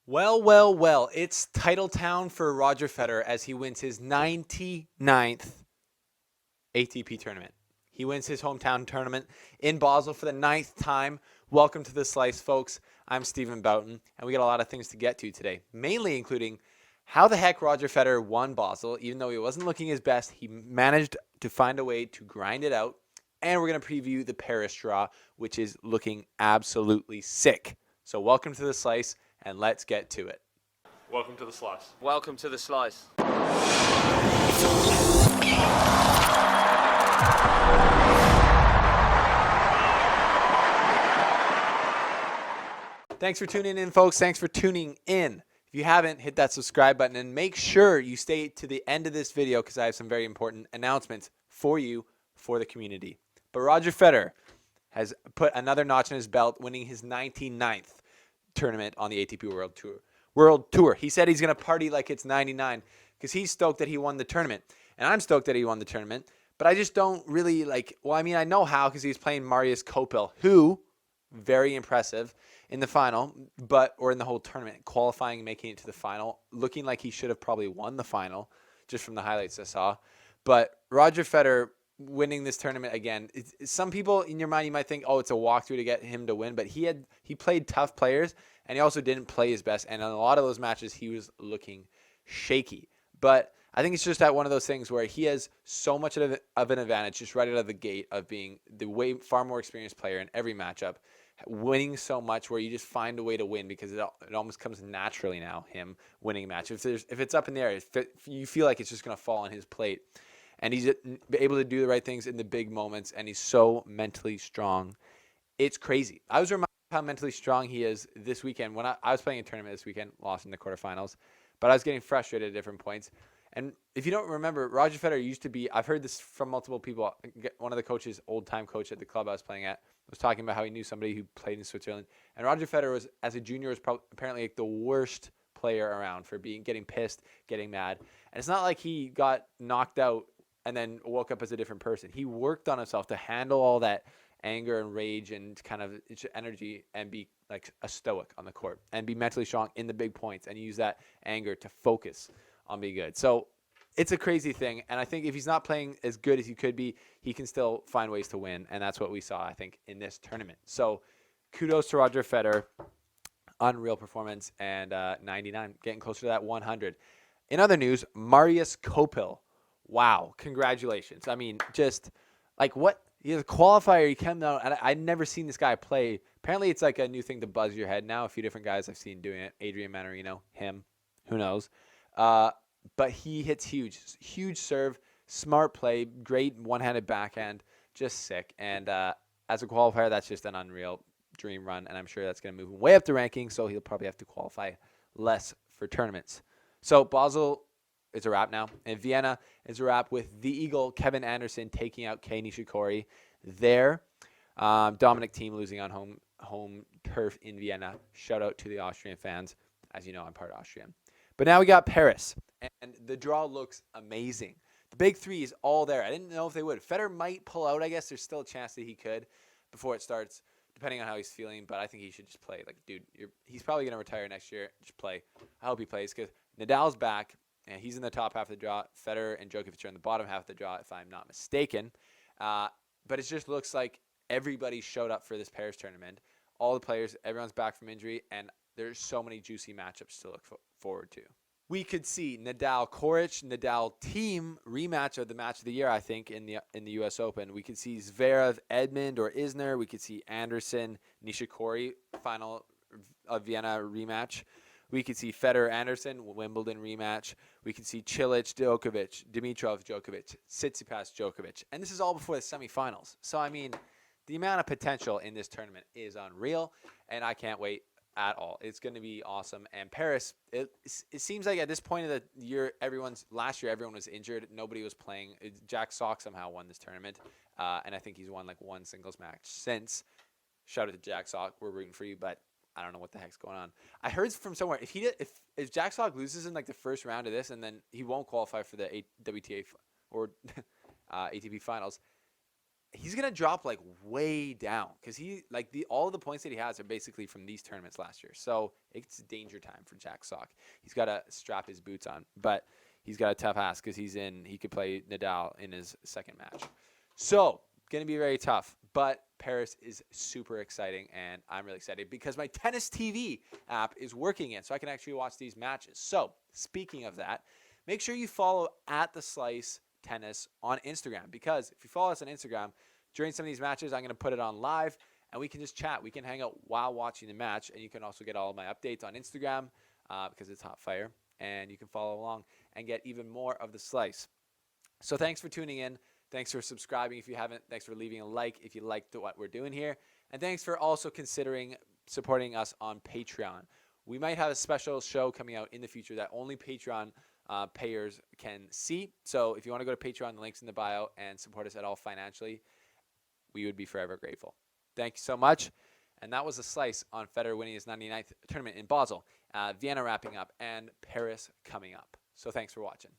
Well, well, well, it's title town for Roger Federer as he wins his 99th ATP tournament. He wins his hometown tournament in Basel for the ninth time. Welcome to The Slice, folks. I'm Stephen Boughton, and we got a lot of things to get to today, mainly including how the heck Roger Federer won Basel. Even though he wasn't looking his best, he managed to find a way to grind it out. And we're going to preview the Paris draw, which is looking absolutely sick. So welcome to The Slice, and let's get to it. Welcome to the Slice. Welcome to the Slice. Thanks for tuning in, folks. Thanks for tuning in. If you haven't, hit that subscribe button and make sure you stay to the end of this video because I have some very important announcements for you, for the community. But Roger Federer has put another notch in his belt, winning his 99th tournament on the ATP World Tour. He said he's going to party like it's 99 because he's stoked that he won the tournament. And I'm stoked that he won the tournament. But I just don't really I know how because he's playing Marius Kopil, who, very impressive in the final, or in the whole tournament, qualifying and making it to the final, looking like he should have probably won the final just from the highlights I saw. But Roger Federer winning this tournament again, some people in your mind, you might think, oh, it's a walkthrough to get him to win, but he played tough players and he also didn't play his best. And in a lot of those matches, he was looking shaky. But I think it's just that one of those things where he has so much of an advantage just right out of the gate of being the far more experienced player in every matchup, winning so much where you just find a way to win because it almost comes naturally now, him winning a match. If it's up in the air, if you feel like it's just going to fall on his plate. And he's able to do the right things in the big moments, and he's so mentally strong. It's crazy. I was reminded of how mentally strong he is this weekend. When I was playing a tournament this weekend, lost in the quarterfinals, but I was getting frustrated at different points. And if you don't remember, Roger Federer used to be, I've heard this from multiple people, one of the coaches, old-time coach at the club I was playing at, was talking about how he knew somebody who played in Switzerland. And Roger Federer, as a junior, was apparently like the worst player around for getting pissed, getting mad. And it's not like he got knocked out and then woke up as a different person. He worked on himself to handle all that anger and rage and kind of energy and be like a stoic on the court and be mentally strong in the big points and use that anger to focus on being good. So it's a crazy thing. And I think if he's not playing as good as he could be, he can still find ways to win. And that's what we saw, I think, in this tournament. So kudos to Roger Federer. Unreal performance. And 99, getting closer to that 100. In other news, Marius Kopil. Wow, congratulations. I mean, just like what? He's a qualifier. He came out, and I'd never seen this guy play. Apparently, it's like a new thing to buzz your head now. A few different guys I've seen doing it. Adrian Manarino, him, who knows. But he hits huge serve, smart play, great one-handed backhand, just sick. And as a qualifier, that's just an unreal dream run, and I'm sure that's going to move him way up the ranking, so he'll probably have to qualify less for tournaments. So Basel, it's a wrap now. And Vienna is a wrap with the Eagle, Kevin Anderson, taking out Kei Nishikori there. Dominic Thiem losing on home turf in Vienna. Shout out to the Austrian fans. As you know, I'm part Austrian. But now we got Paris, and the draw looks amazing. The big three is all there. I didn't know if they would. Federer might pull out. I guess there's still a chance that he could before it starts, depending on how he's feeling. But I think he should just play. Like, dude, he's probably going to retire next year. Just play. I hope he plays because Nadal's back. And he's in the top half of the draw. Federer and Djokovic are in the bottom half of the draw, if I'm not mistaken. But it just looks like everybody showed up for this Paris tournament. All the players, everyone's back from injury, and there's so many juicy matchups to look forward to. We could see Nadal-Coric, Nadal-Thiem rematch of the match of the year, I think, in the U.S. Open. We could see Zverev, Edmund, or Isner. We could see Anderson, Nishikori, final of Vienna rematch. We could see Federer, Anderson, Wimbledon rematch. We could see Cilic, Djokovic, Dimitrov, Djokovic, Tsitsipas, Djokovic. And this is all before the semifinals. So, I mean, the amount of potential in this tournament is unreal, and I can't wait at all. It's going to be awesome. And Paris, it seems like at this point of the year, last year everyone was injured. Nobody was playing. Jack Sock somehow won this tournament, and I think he's won like one singles match since. Shout out to Jack Sock. We're rooting for you, but I don't know what the heck's going on. I heard from somewhere if Jack Sock loses in like the first round of this, and then he won't qualify for the WTA or ATP finals, he's gonna drop like way down because all of the points that he has are basically from these tournaments last year. So it's danger time for Jack Sock. He's got to strap his boots on, but he's got a tough ask because he could play Nadal in his second match. So gonna be very tough. But Paris is super exciting, and I'm really excited because my Tennis TV app is working so I can actually watch these matches. So speaking of that, make sure you follow at the Slice Tennis on Instagram, because if you follow us on Instagram during some of these matches, I'm going to put it on live and we can just chat. We can hang out while watching the match, and you can also get all of my updates on Instagram because it's hot fire, and you can follow along and get even more of the Slice. So thanks for tuning in. Thanks for subscribing if you haven't. Thanks for leaving a like if you liked what we're doing here. And thanks for also considering supporting us on Patreon. We might have a special show coming out in the future that only Patreon payers can see. So if you want to go to Patreon, the link's in the bio, and support us at all financially, we would be forever grateful. Thank you so much. And that was a Slice on Federer winning his 99th tournament in Basel, Vienna wrapping up, and Paris coming up. So thanks for watching.